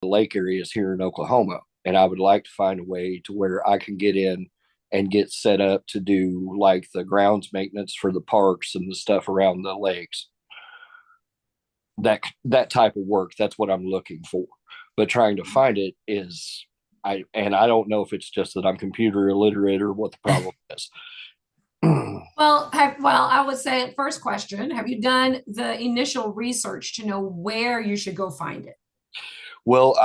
lake areas here in Oklahoma. And I would like to find a way to where I can get in and get set up to do like the grounds maintenance for the parks and the stuff around the lakes. That type of work, that's what I'm looking for. But trying to find it is I don't know if it's just that I'm computer illiterate or what the problem is. Well, I would say first question, have you done the initial research to know where you should go find it? Well,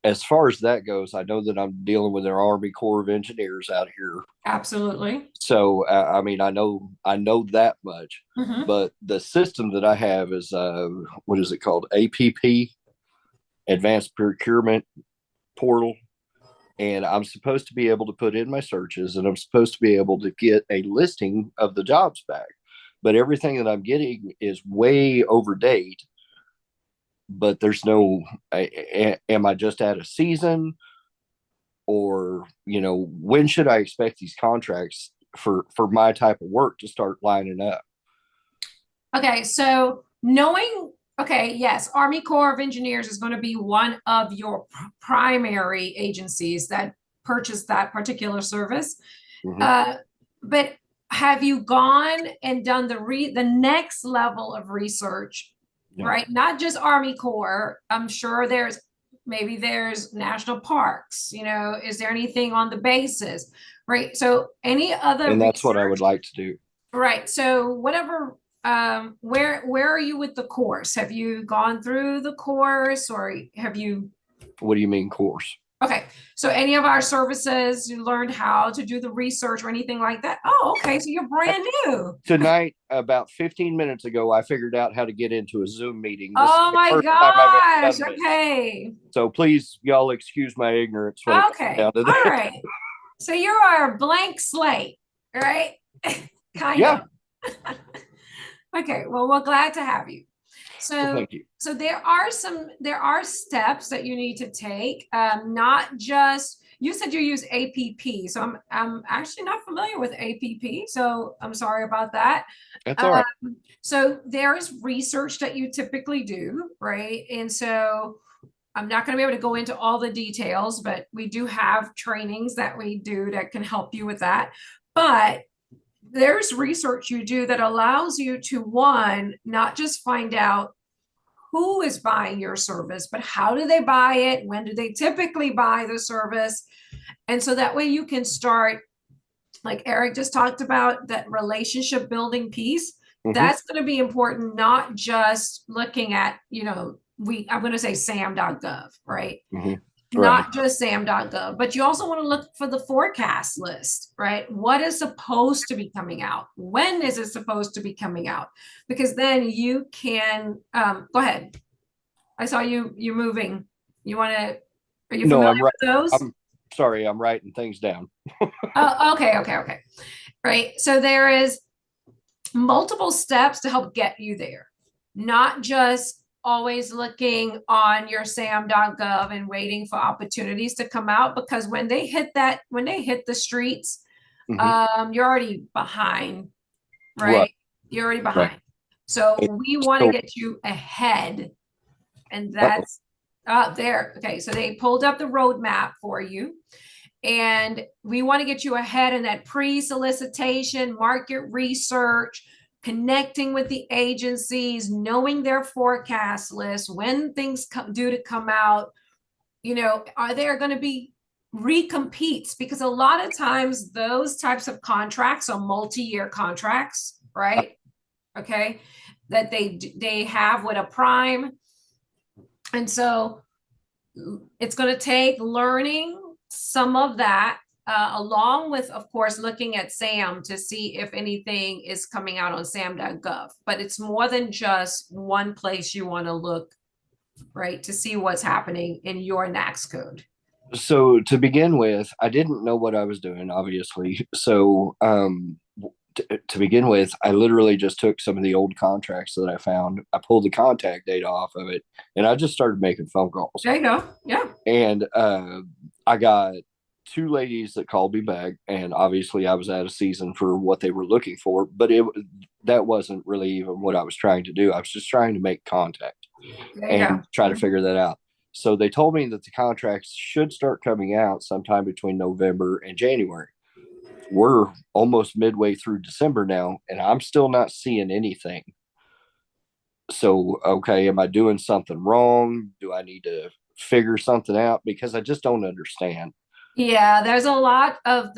as far as that goes, I know that I'm dealing with an Army Corps of Engineers out here. Absolutely. So I mean, I know that much, Hmm. but the system that I have is what is it called? APP, Advanced Procurement Portal, and I'm supposed to be able to put in my searches, and I'm supposed to be able to get a listing of the jobs back. But everything that I'm getting is way over date. But there's no, am I just at a season, or when should I expect these contracts for my type of work to start lining up? Okay, so okay, yes, Army Corps of Engineers is going to be one of your primary agencies that purchase that particular service. Mm-hmm. Uh, but have you gone and done the next level of research, No, right? Not just Army Corps. I'm sure maybe there's national parks, is there anything on the bases, right? So any other and that's what I would research, like to do. right? So whatever, where are you with the course? Have you gone through the course, or have you? What do you mean course? Okay, so any of our services, you learned how to do the research or anything like that? Oh, okay, so you're brand new. Tonight, about 15 minutes ago, I figured out how to get into a Zoom meeting. This is Oh the my first time I've ever gosh. done this. Okay. So please, y'all, excuse my ignorance when it comes Okay. down to All that. right. So you are a blank slate, right? Kind Yeah. of. Okay. Well, we're glad to have you. Well, So, thank you. so there are steps that you need to take. Not just you said you use APP, so I'm actually not familiar with APP, so I'm sorry about that. That's all right. Um, so there is research that you typically do, right? And so I'm not going to be able to go into all the details, but we do have trainings that we do that can help you with that. But there's research you do that allows you to, one, not just find out who is buying your service, but how do they buy it? When do they typically buy the service? And so that way you can start, like Eric just talked about, that relationship building piece. Mm-hmm. That's going to be important, not just looking at, I'm going to say sam.gov, right? Mm-hmm. Right. Not just sam.gov, but you also want to look for the forecast list, right? What is supposed to be coming out? When is it supposed to be coming out? Because then you can, go ahead. I saw you moving. You want to, are you No, familiar I'm right. with those? I'm sorry. I'm writing things down. Oh, okay. Right. So there is multiple steps to help get you there, not just always looking on your sam.gov and waiting for opportunities to come out, because when they hit the streets, Mm-hmm. you're already behind, Right. right? You're already Right. behind. So we want to So, get you ahead, and uh-oh. that's up there. Okay, so they pulled up the roadmap for you, and we want to get you ahead in that pre-solicitation, market research, connecting with the agencies, knowing their forecast list, when things due to come out. Are there going to be recompetes? Because a lot of times those types of contracts are multi-year contracts, right? Okay, that they have with a prime, and so it's going to take learning some of that, along with, of course, looking at SAM to see if anything is coming out on sam.gov. But it's more than just one place you want to look, right, to see what's happening in your NAX code. So to begin with, I didn't know what I was doing, obviously. So to begin with, I literally just took some of the old contracts that I found. I pulled the contact data off of it, and I just started making phone calls. There you go. Yeah. And I got two ladies that called me back, and obviously I was out of season for what they were looking for. But that wasn't really even what I was trying to do. I was just trying to make contact There you and go. try to Mhm. figure that out. So they told me that the contracts should start coming out sometime between November and January. We're almost midway through December now, and I'm still not seeing anything. So, okay, am I doing something wrong? Do I need to figure something out? Because I just don't understand. Yeah, there's a lot of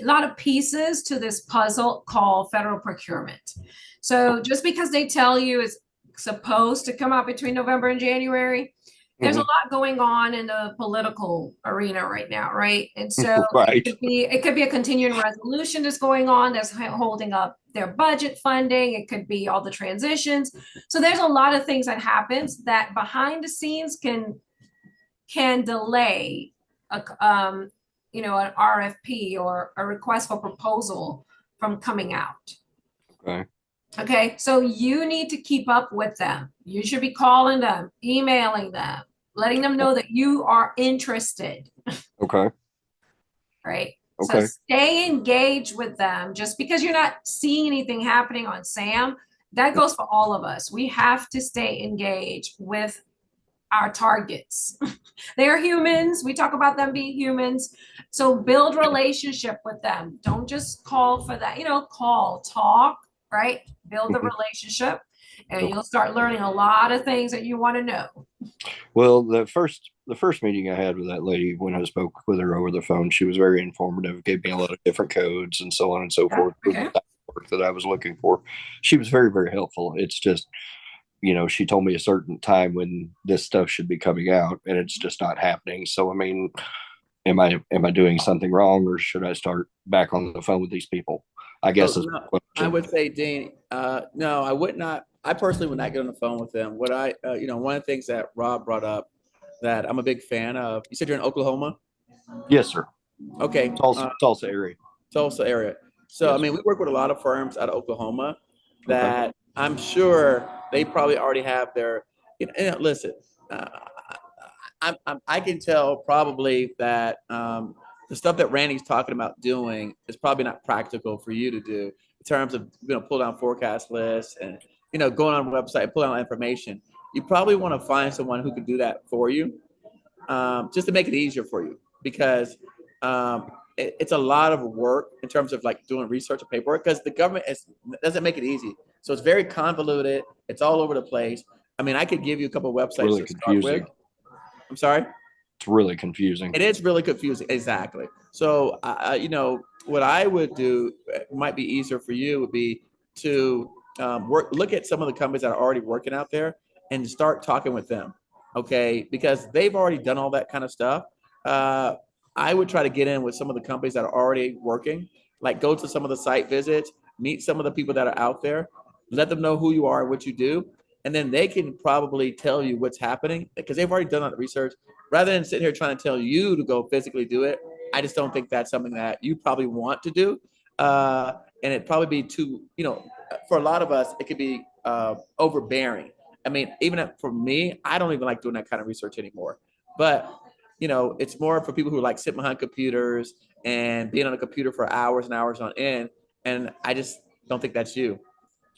lot of pieces to this puzzle called federal procurement. So just because they tell you it's supposed to come out between November and January, there's a Mhm. lot going on in the political arena right now, right? And so Right. it could be a continuing resolution that's going on that's holding up their budget funding. It could be all the transitions. So there's a lot of things that happens that behind the scenes can delay an RFP or a request for proposal from coming out. Okay. Okay, so you need to keep up with them. You should be calling them, emailing them, letting them know that you are interested. Okay. Right. So Okay. stay engaged with them. Just because you're not seeing anything happening on SAM, that goes for all of us. We have to stay engaged with our targets. They are humans. We talk about them being humans. So build relationship with them. Don't just call for that, call, talk, right? Build the Mhm. relationship and Okay. you'll start learning a lot of things that you want to know. Well, the first meeting I had with that lady, when I spoke with her over the phone, she was very informative, gave me a lot of different codes and so on and so Yeah, forth for okay. the type of work that I was looking for. She was very, very helpful. It's just, she told me a certain time when this stuff should be coming out, and it's just not happening. So, I mean, am I doing something wrong, or should I start back on the phone with these people? I guess So is no, the I question. would say, Dean, no, I would not. I personally would not get on the phone with them. One of the things that Rob brought up that I'm a big fan of. You said you're in Oklahoma. Yes, sir. Okay, Tulsa area. Tulsa area. So I Yes. mean, we work with a lot of firms out of Oklahoma Okay. that I'm sure they probably already have their. Listen, uh, I can tell probably that the stuff that Randy's talking about doing is probably not practical for you to do in terms of pull down forecast lists and going on a website, pull out information. You probably want to find someone who can do that for you, just to make it easier for you because it's a lot of work in terms of like doing research and paperwork because the government doesn't make it easy. So it's very convoluted. It's all over the place. I mean, I could give you a couple of It's websites really to start with. confusing. I'm sorry. It's really confusing. It is really confusing. Exactly. So, what I would do might be easier for you would be to look at some of the companies that are already working out there and start talking with them. Okay. Because they've already done all that kind of stuff. Uh, I would try to get in with some of the companies that are already working, like go to some of the site visits, meet some of the people that are out there, let them know who you are and what you do. And then they can probably tell you what's happening because they've already done all the research rather than sitting here trying to tell you to go physically do it. I just don't think that's something that you probably want to do. And it'd probably be too, for a lot of us, it could be overbearing. I mean, even for me, I don't even like doing that kind of research anymore. But, it's more for people who like sit behind computers and being on a computer for hours and hours on end. And I just don't think that's you.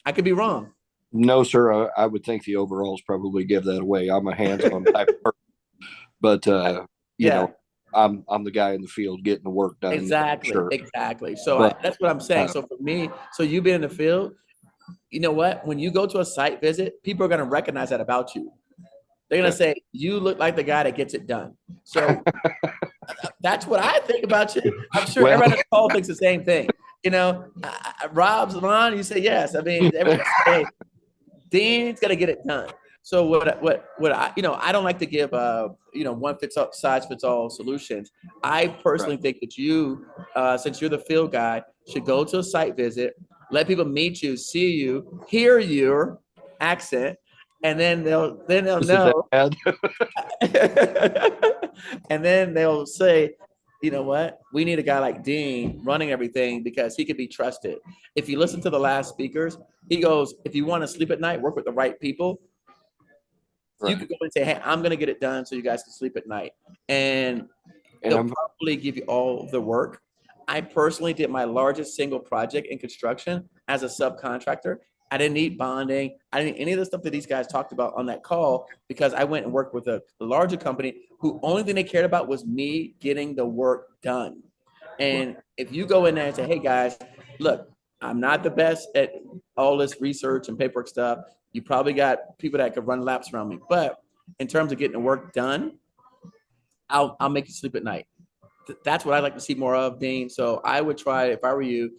I could be wrong. No, sir. I would think the overalls probably give that away. I'm a hands-on type of person, but you Yeah. know, I'm the guy in the field getting the work done. Exactly, Sure, exactly. So but that's what I'm saying. uh, So for me, so you being in the field, you know what? When you go to a site visit, people are going to recognize that about you. They're going to okay. say, you look like the guy that gets it done. So that's what I think about you. I'm sure Well, everybody on the call thinks the same thing. Rob's Ron, you say yes. I mean, everybody say, hey, Dean's gonna get it done. So what I don't like to give one size fits all solutions. I personally right. think that you, since you're the field guy, should go to a site visit, let people meet you, see you, hear your accent, and then they'll Is it that know, bad? and then they'll say, you know what, we need a guy like Dean running everything because he could be trusted. If you listen to the last speakers, he goes, if you want to sleep at night, work with the right people. You Right. could go and say, hey, I'm going to get it done so you guys can sleep at night. And And they'll I'm probably give you all the work. I personally did my largest single project in construction as a subcontractor I didn't need bonding. I didn't need any of the stuff that these guys talked about on that call, because I went and worked with a larger company who only thing they cared about was me getting the work done. And if you go in there and say, hey guys, look, I'm not the best at all this research and paperwork stuff. You probably got people that could run laps around me. But in terms of getting the work done, I'll make you sleep at night. That's what I like to see more of, Dean. So I would try, if I were you,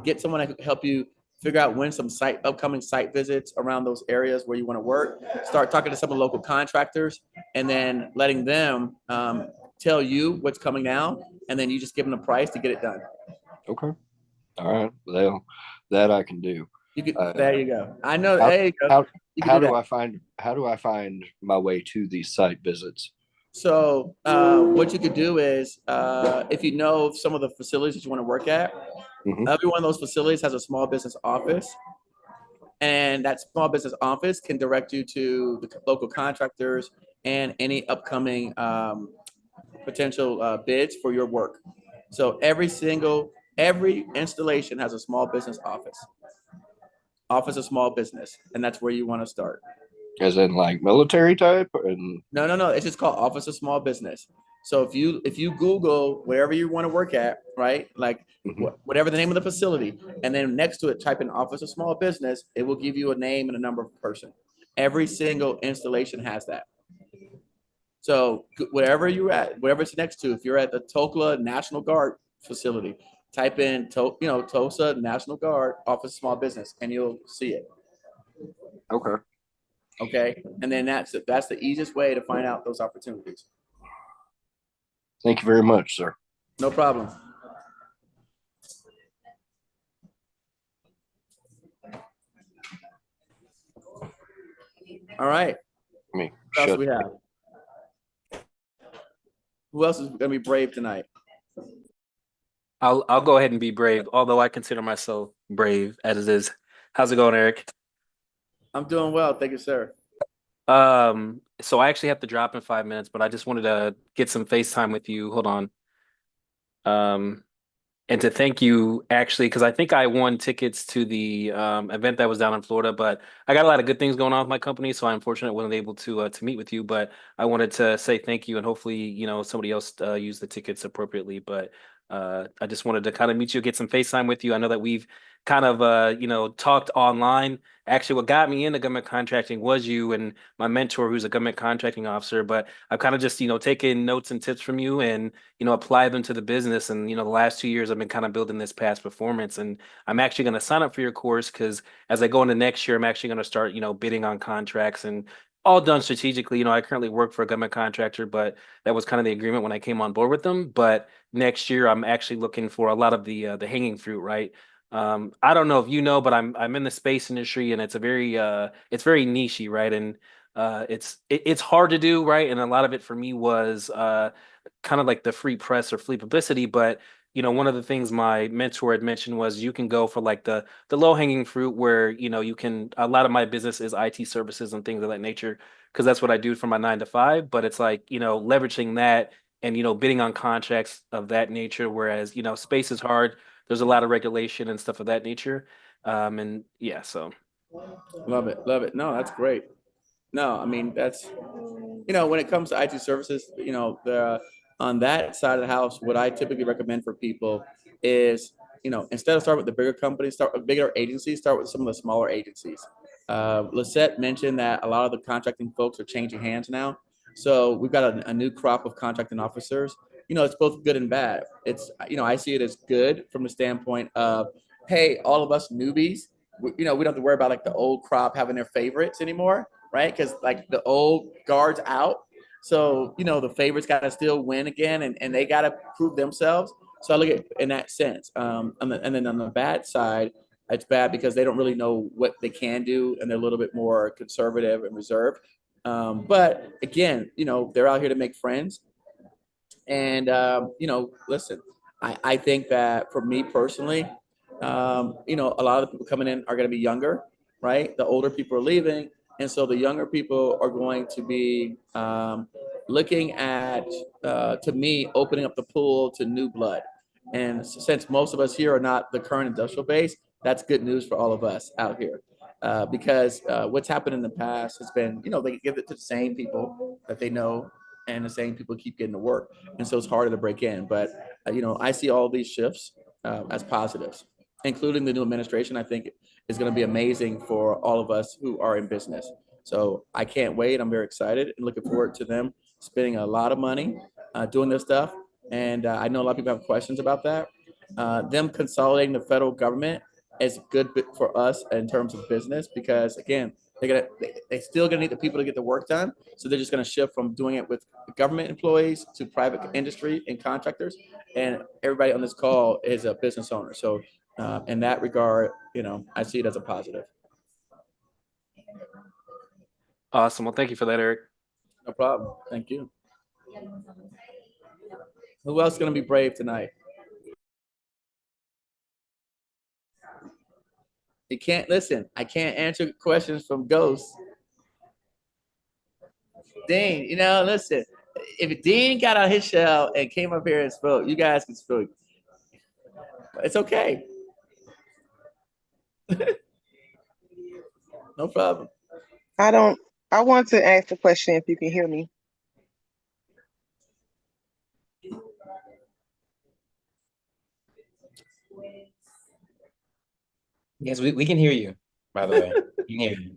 get someone that could help you figure out when some upcoming site visits around those areas where you want to work. Start talking to some of the local contractors, and then letting them tell you what's coming down, and then you just give them a price to get it done. Okay. All right. Well, that I can do. You could. There you go. I know. How, There you go. how, You how do do that. how do I find my way to these site visits? So what you could do is, if you know some of the facilities that you want to work at, Mhm. every one of those facilities has a small business office, and that small business office can direct you to the local contractors and any upcoming potential bids for your work. So every installation has a small business office of small business, and that's where you want to start. As in like military type and No. It's just called Office of Small Business. So if you Google wherever you want to work at, right? Like Mhm. whatever the name of the facility, and then next to it type in Office of Small Business, it will give you a name and a number of person. Every single installation has that. So wherever you're at, whatever it's next to, if you're at the Tokla National Guard facility, type in Tulsa National Guard Office of Small Business, and you'll see it. Okay. Okay, and then that's the easiest way to find out those opportunities. Thank you very much, sir. No problem. All right. I mean, What else shut. do we have? Who else is gonna be brave tonight? I'll go ahead and be brave, although I consider myself brave as it is. How's it going, Eric? I'm doing well, thank you, sir. So I actually have to drop in 5 minutes, but I just wanted to get some FaceTime with you. Hold on. Um, and to thank you actually, because I think I won tickets to the event that was down in Florida, but I got a lot of good things going on with my company, so I'm fortunate I wasn't able to meet with you. But I wanted to say thank you, and hopefully, somebody else used the tickets appropriately. But I just wanted to kind of meet you, get some FaceTime with you. I know that we've kind of talked online. Actually, what got me into government contracting was you and my mentor, who's a government contracting officer. But I've kind of just taken notes and tips from you and apply them to the business. And, the last 2 years, I've been kind of building this past performance. And I'm actually going to sign up for your course because as I go into next year, I'm actually going to start, bidding on contracts and all done strategically. I currently work for a government contractor, but that was kind of the agreement when I came on board with them. But next year, I'm actually looking for a lot of the hanging fruit, right? I don't know if you know, but I'm in the space industry and it's very nichey, right? And it's hard to do, right? And a lot of it for me was kind of like the free press or free publicity. But one of the things my mentor had mentioned was you can go for like the low hanging fruit where you can. A lot of my business is IT services and things of that nature because that's what I do for my 9 to 5. But it's like leveraging that and bidding on contracts of that nature. Whereas space is hard. There's a lot of regulation and stuff of that nature. And yeah, so Love it, love it. No, that's great. No, I mean that's when it comes to IT services, the on that side of the house, what I typically recommend for people is, instead of start with the bigger companies, start with bigger agencies, start with some of the smaller agencies. Lisette mentioned that a lot of the contracting folks are changing hands now. So we've got a new crop of contracting officers. It's both good and bad. It's, I see it as good from the standpoint of, hey, all of us newbies, we don't have to worry about like the old crop having their favorites anymore, right? Because like the old guard's out. So, the favorites got to still win again and they got to prove themselves. So I look at in that sense. And then on the bad side, it's bad because they don't really know what they can do and they're a little bit more conservative and reserved. But again, they're out here to make friends. And, listen, I think that for me personally, a lot of the people coming in are going to be younger, right? The older people are leaving. And so the younger people are going to be looking at, to me, opening up the pool to new blood. And since most of us here are not the current industrial base, that's good news for all of us out here. because what's happened in the past has been, they give it to the same people that they know, and the same people keep getting to work. And so it's harder to break in. But, I see all these shifts as positives, including the new administration. I think is going to be amazing for all of us who are in business. So I can't wait. I'm very excited and looking forward to them spending a lot of money doing this stuff. And I know a lot of people have questions about that. Them consolidating the federal government is good for us in terms of business, because again, they still gonna need the people to get the work done. So they're just gonna shift from doing it with government employees to private industry and contractors. And everybody on this call is a business owner. So in that regard, I see it as a positive. Awesome. Well, thank you for that, Eric. No problem. Thank you. Who else is gonna be brave tonight? You can't listen. I can't answer questions from ghosts. Dean, listen. If Dean got on his shell and came up here and spoke, you guys can speak. It's okay. No problem. I want to ask a question if you can hear me. Yes, we can hear you, by the way. We can hear you.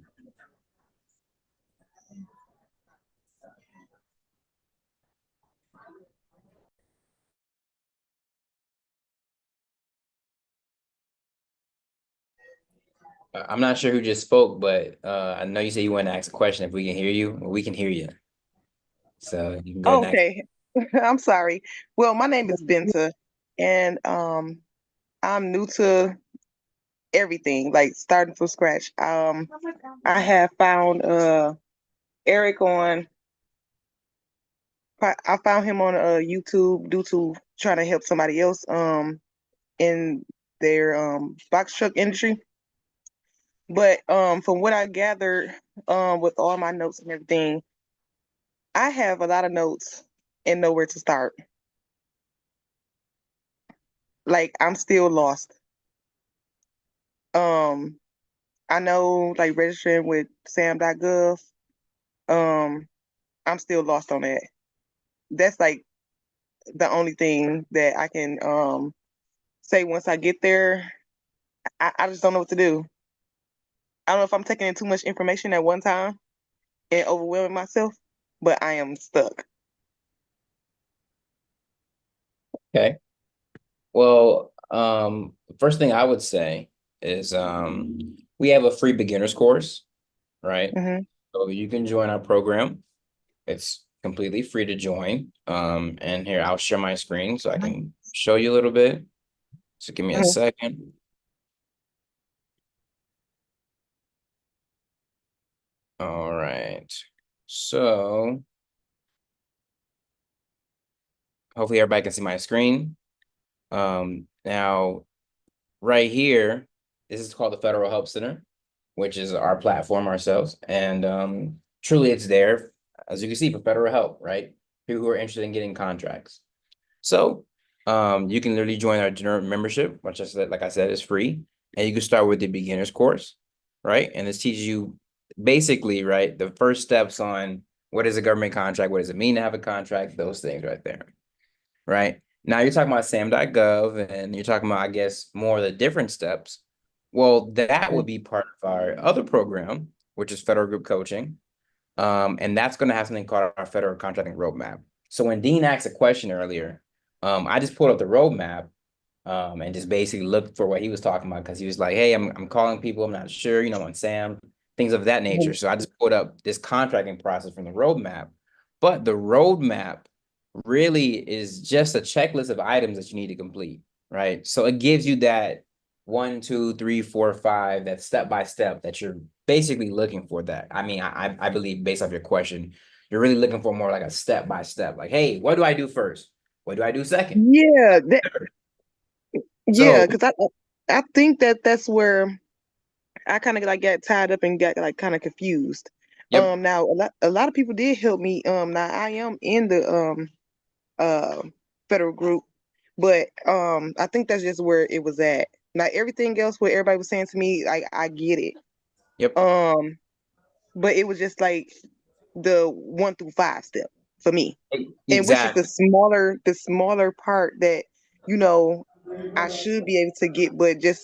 I'm not sure who just spoke, but I know you said you wanted to ask a question if we can hear you. Well, we can hear you. So you can go ahead and Okay. I'm sorry. Well, my name is Benta, and I'm new to everything, like starting from scratch. I have found Eric on I found him on YouTube due to trying to help somebody else in their box truck industry. But from what I gathered with all my notes and everything, I have a lot of notes and nowhere to start. Like I'm still lost. Um I know like registering with sam.gov, I'm still lost on that. That's like the only thing that I can say once I get there. I just don't know what to do. I don't know if I'm taking in too much information at one time and overwhelming myself, but I am stuck. Okay. Well, first thing I would say is we have a free beginners course, right? Mm-hmm. So you can join our program. It's completely free to join. And here I'll share my screen so I can show you a little bit. So give me a second. All right. So hopefully everybody can see my screen. Now right here, this is called the Federal Help Center, which is our platform ourselves. And truly it's there, as you can see, for federal help, right? People who are interested in getting contracts. So you can literally join our general membership, which I said, like I said, is free. And you can start with the beginner's course, right? And this teaches you basically, right, the first steps on what is a government contract, what does it mean to have a contract, those things right there, right? Now you're talking about sam.gov and you're talking about, I guess, more of the different steps. Well, that would be part of our other program, which is federal group coaching. And that's going to have something called our federal contracting roadmap. So when Dean asked a question earlier, I just pulled up the roadmap and just basically looked for what he was talking about, because he was like, hey, I'm calling people, I'm not sure, on SAM, things of that nature. So I just pulled up this contracting process from the roadmap. But the roadmap really is just a checklist of items that you need to complete, right? So it gives you that 1, 2, 3, 4, 5, that step by step that you're basically looking for. That I mean, I believe based off your question, you're really looking for more like a step by step. Like, hey, what do I do first? What do I do second? Yeah, So because I think that's where I kind of like got tied up and got like kind of confused. yep. Now a lot of people did help me. Now I am in the uh federal group, but I think that's just where it was at. Now everything else, what everybody was saying to me, like I get it. Yep. But it was just like the 1 through 5 step for me, and which is Exactly. the smaller part that I should be able to get, but just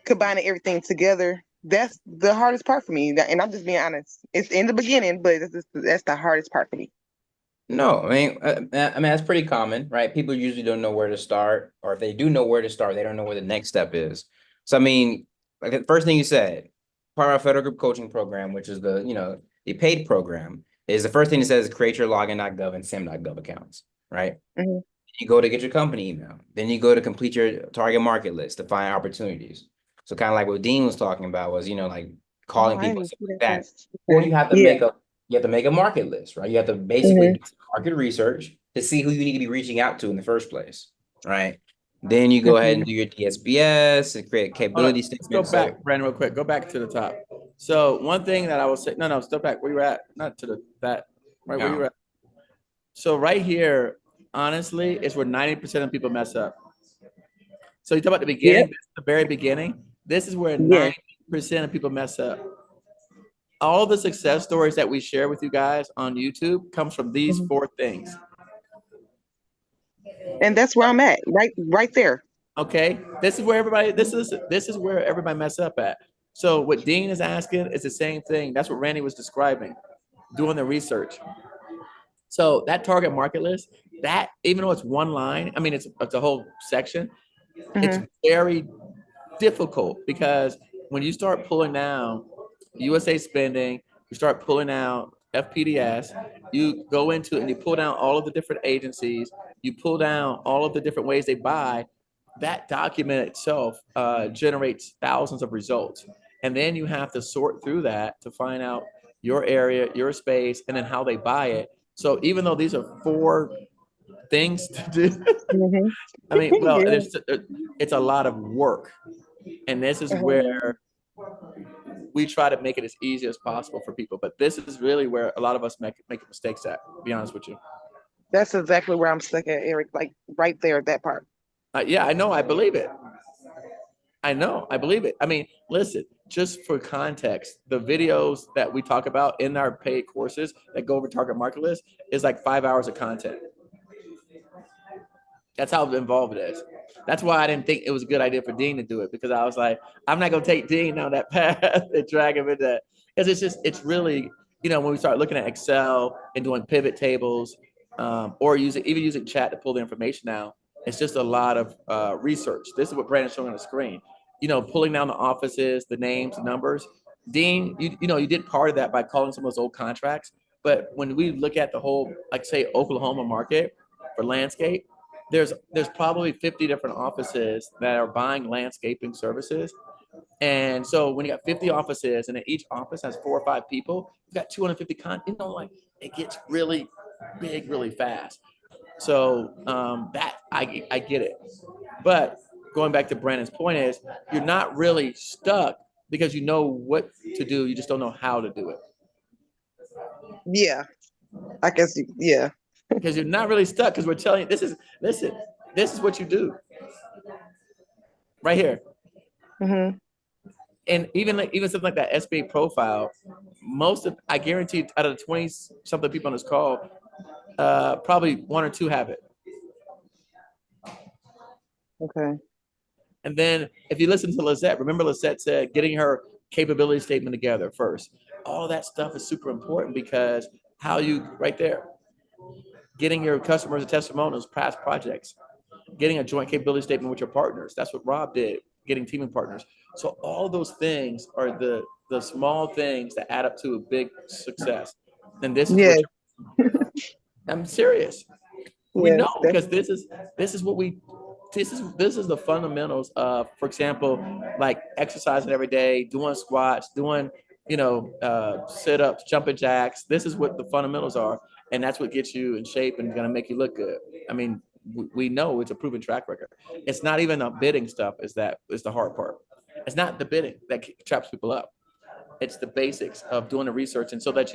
combining everything together, that's the hardest part for me. And I'm just being honest. It's in the beginning, but that's the hardest part for me. No, that's pretty common, right? People usually don't know where to start, or if they do know where to start, they don't know where the next step is. So, I mean, like the first thing you said, part of our federal group coaching program, which is the paid program, is the first thing it says create your login.gov and sam.gov accounts, right? Mhm. You go to get your company email. Then you go to complete your target market list to find opportunities. So kind of like what Dean was talking about was, like Oh, calling I people didn't and even stuff see like that part. that. Or Okay. you have to Yeah. make a market list, right? You have to basically Mhm. do some market research to see who you need to be reaching out to in the first place, right? Then you go ahead and Mhm. do your DSBS and create a Hold on, capability let's go statement. back, Brandon, real quick. Go back to the top. So one thing that I will say, no, step back. Where you at? Not to that. Right where you at. So right here, honestly, is where 90% of people mess up. So you talk about the beginning, Yep. the very beginning. This is where Yes. 90% of people mess up. All the success stories that we share with you guys on YouTube comes from these Mhm. 4 things. And that's where I'm at, right there. Okay, this is where everybody. This is where everybody mess up at. So what Dean is asking is the same thing. That's what Randy was describing, doing the research. So that target market list, that even though it's one line, I mean it's a whole section. It's Mhm. very difficult because when you start pulling down USA spending, you start pulling out FPDS, you go into it and you pull down all of the different agencies, you pull down all of the different ways they buy, that document itself generates thousands of results. And then you have to sort through that to find out your area, your space, and then how they buy it. So even though these are 4 things to do, Mhm. I mean, well, Yeah. it's a lot of work. And this is Mhm. where we try to make it as easy as possible for people. But this is really where a lot of us make mistakes at, to be honest with you. That's exactly where I'm stuck at, Eric. Like right there, that part. Yeah, I know. I believe it. I know. I believe it. I mean, listen, just for context, the videos that we talk about in our paid courses that go over target market list is like 5 hours of content. That's how involved it is. That's why I didn't think it was a good idea for Dean to do it, because I was like, I'm not going to take Dean down that path and drag him into that. Because it's really, when we start looking at Excel and doing pivot tables, or even using chat to pull the information out, it's just a lot of research. This is what Brandon's showing on the screen. Pulling down the offices, the names, the numbers. Dean, you did part of that by calling some of those old contracts. But when we look at the whole, like say, Oklahoma market for landscape, there's probably 50 different offices that are buying landscaping services. And so when you got 50 offices and then each office has 4 or 5 people, you got 250 like it gets really big really fast. So that I get it. But going back to Brandon's point is you're not really stuck because you know what to do, you just don't know how to do it. Yeah. I guess. Yeah. Because you're not really stuck, because we're telling you this is what you do right here. Mhm. And even something like that SBA profile, I guarantee out of the 20 something people on this call, probably 1 or 2 have it. Okay. And then if you listen to Lisette, remember Lisette said getting her capability statement together first. All that stuff is super important, because how you right there, getting your customers and testimonials, past projects, getting a joint capability statement with your partners. That's what Rob did, getting teaming partners. So all those things are the small things that add up to a big success. And this is Yeah. what I'm serious. We know, Yes. because this is what we this is the fundamentals of, for example, like exercising every day, doing squats, doing sit-ups, jumping jacks. This is what the fundamentals are, and that's what gets you in shape and going to make you look good. I mean, we know it's a proven track record. It's not even the bidding stuff is the hard part. It's not the bidding that traps people up. It's the basics of doing the research, and so that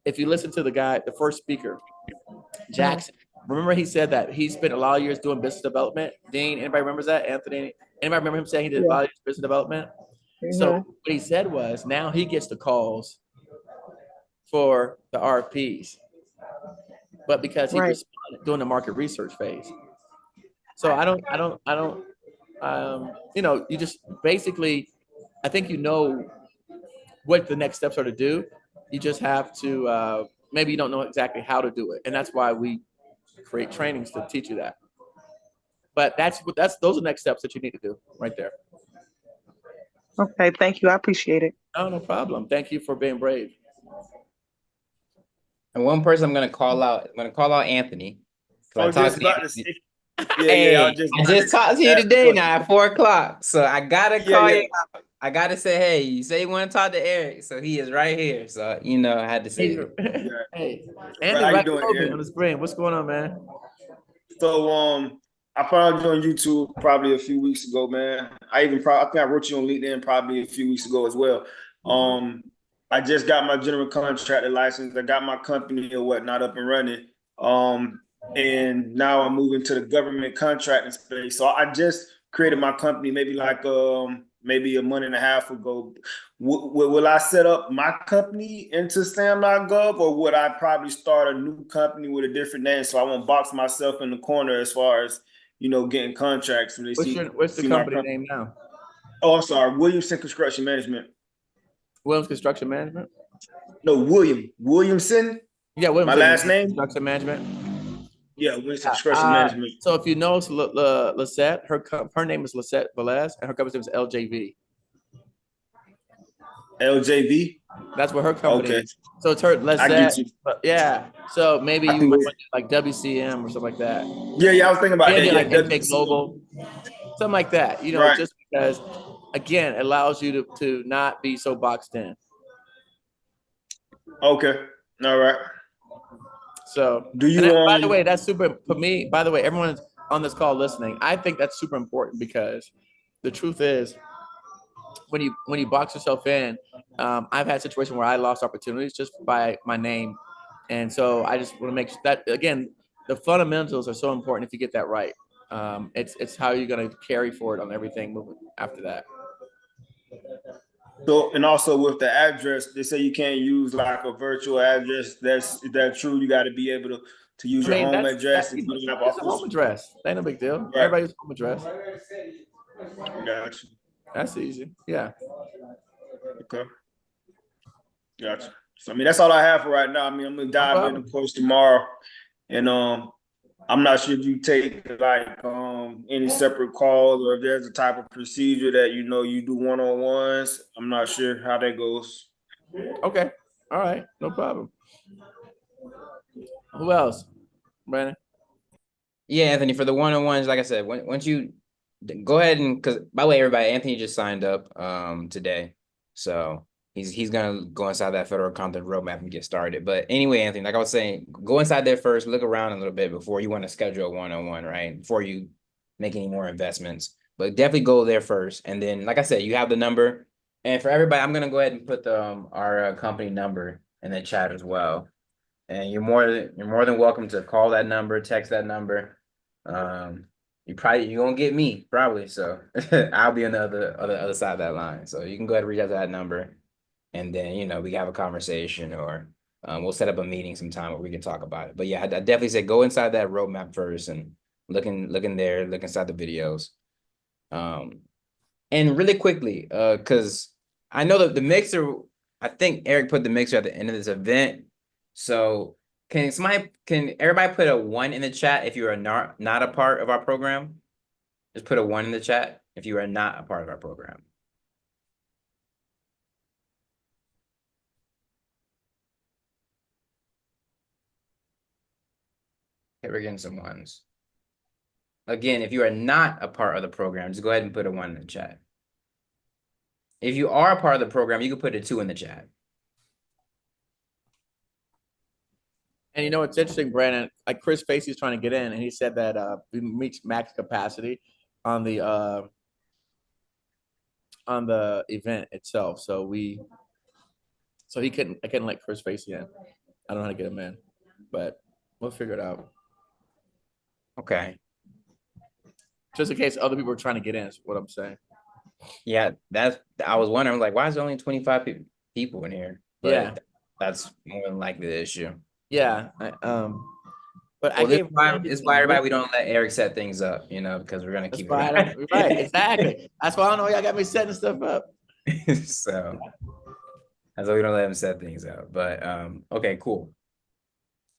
if you listen to the first speaker, Mhm. Jackson. Remember, he said that he spent a lot of years doing business development. Dean, anybody remembers that? Anthony, anybody remember him saying he did a Yeah. lot of business development? So Mhm. what he said was now he gets the calls for the RFPs, but because he Right. responded during the market research phase. So I don't, you know, you just basically, I think you know what the next steps are to do. You just have to, maybe you don't know exactly how to do it. And that's why we create trainings to teach you that. But those are the next steps that you need to do right there. Okay. Thank you. I appreciate it. Oh, no problem. Thank you for being brave. And one person I'm gonna call out. I'm gonna call out Anthony. I I was just talked to about to Anthony. say, yeah, I Hey, was just I about just to talked to you ask the today now question. at 4 o'clock. So I gotta Yeah, call yeah. you out. I gotta say, hey, you say you want to talk to Eric, so he is right here. So I had to say it. Yeah. Hey, Bro, Anthony, how you right doing, below me Eric? on the screen. What's going on, man? So I found you on YouTube probably a few weeks ago, man. I think I wrote you on LinkedIn probably a few weeks ago as well. Um, I just got my general contractor license. I got my company or whatnot up and running. And now I'm moving to the government contracting space. So I just created my company maybe a month and a half ago. Will I set up my company into sam.gov, or would I probably start a new company with a different name so I won't box myself in the corner as far as getting contracts when they What's the see my company company? name now? Oh, I'm sorry, Williamson Construction Management. Williams Construction Management. No, Williamson. Yeah, My Williams last name. Construction Management. Yeah, Williamson Construction Management. So if you know Lisette, her name is Lisette Velez, and her company's name is LJV. LJV. That's what her company Okay, is. So it's her I get Lisette. you. Yeah. So maybe I you can might go. want to like WCM or something like that. Yeah, I was thinking about Maybe that. Yeah, like Intake WC. Global, something like that. Right. Just because, again, it allows you to not be so boxed in. Okay. All right. So, Do and you that, by the way, that's super for me. By the way, everyone on this call listening, I think that's super important because the truth is, when you box yourself in, I've had situations where I lost opportunities just by my name, and so I just want to make sure that again, the fundamentals are so important. If you get that right, it's how you're going to carry forward on everything moving after that. So, and also with the address, they say you can't use like a virtual address. Is that true? You got to be able to use I your mean, home address if you don't have it's a home office. address. That ain't no big deal. Right. Everybody's home address. Gotcha. That's easy. Yeah. Okay. Gotcha. So, I mean, that's all I have for right now. I mean, I'm gonna dive in, of course, tomorrow, and I'm not sure if you take like any separate calls or if there's a type of procedure that you do one-on-ones. I'm not sure how that goes. Okay. All right. No problem. Who else? Brandon? Yeah, Anthony, for the one-on-ones, like I said, once you go ahead and because by the way, everybody, Anthony just signed up today. So he's gonna go inside that federal content roadmap and get started. But anyway, Anthony, like I was saying, go inside there first, look around a little bit before you want to schedule a one-on-one, right? Before you make any more investments. But definitely go there first. And then, like I said, you have the number. And for everybody, I'm gonna go ahead and put our company number in the chat as well. And you're more than welcome to call that number, text that number. You're gonna get me probably, so I'll be on the other side of that line. So you can go ahead and reach out to that number, and then we can have a conversation, or we'll set up a meeting sometime where we can talk about it. But yeah, I definitely say go inside that roadmap first and look inside the videos. And really quickly, because I know that the mixer, I think Eric put the mixer at the end of this event. So can everybody put a 1 in the chat if you are not a part of our program? Just put a 1 in the chat if you are not a part of our program. Okay, we're getting some 1s. Again, if you are not a part of the program, just go ahead and put a 1 in the chat. If you are a part of the program, you can put a 2 in the chat. And it's interesting, Brandon, like Chris Facey's trying to get in, and he said that we reached max capacity on the event itself. So I couldn't let Chris Facey in. I don't know how to get him in, but we'll figure it out. Okay. Just in case other people are trying to get in, is what I'm saying. Yeah, I was wondering, like, why is there only 25 people in here? But Yeah. that's more than likely the issue. Yeah. But I Well, this gave is why, Randy this is some why everybody, link. we don't let Eric set things up, because we're gonna That's keep why I it. don't, right, exactly. That's why I don't know y'all got me setting stuff up. So that's why we don't let him set things up. But okay, cool.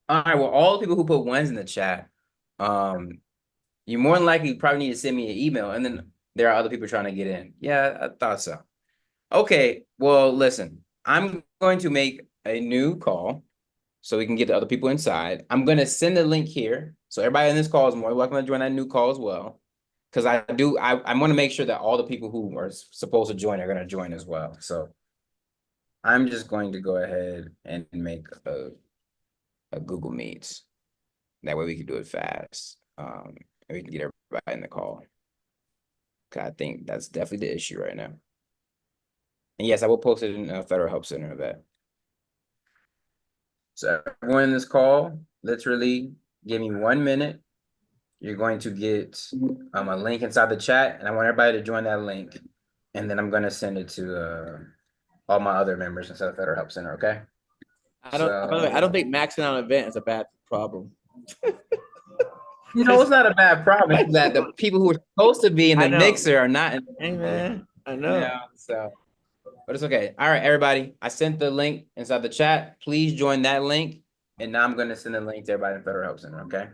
All right, well, all the people who put ones in the chat, you more than likely probably need to send me an email, and then there are other people trying to get in. Yeah, I thought so. Okay, well, listen, I'm going to make a new call so we can get the other people inside. I'm going to send the link here. So everybody in this call is more welcome to join that new call as well. Because I want to make sure that all the people who are supposed to join are going to join as well. So I'm just going to go ahead and make a Google Meets. That way we can do it fast. And we can get everybody in the call. I think that's definitely the issue right now. And yes, I will post it in a Federal Help Center event. So everyone in this call, literally give me 1 minute. You're going to get a link inside the chat, and I want everybody to join that link. And then I'm going to send it to all my other members inside the Federal Help Center, okay? By the way, I don't think maxing out an event is a bad problem. It's not a bad problem. It's that the people who are supposed to be in the I know. mixer are not. Hey, man, I know. So, but it's okay. All right, everybody. I sent the link inside the chat. Please join that link. And now I'm going to send the link to everybody in Federal Help Center, okay?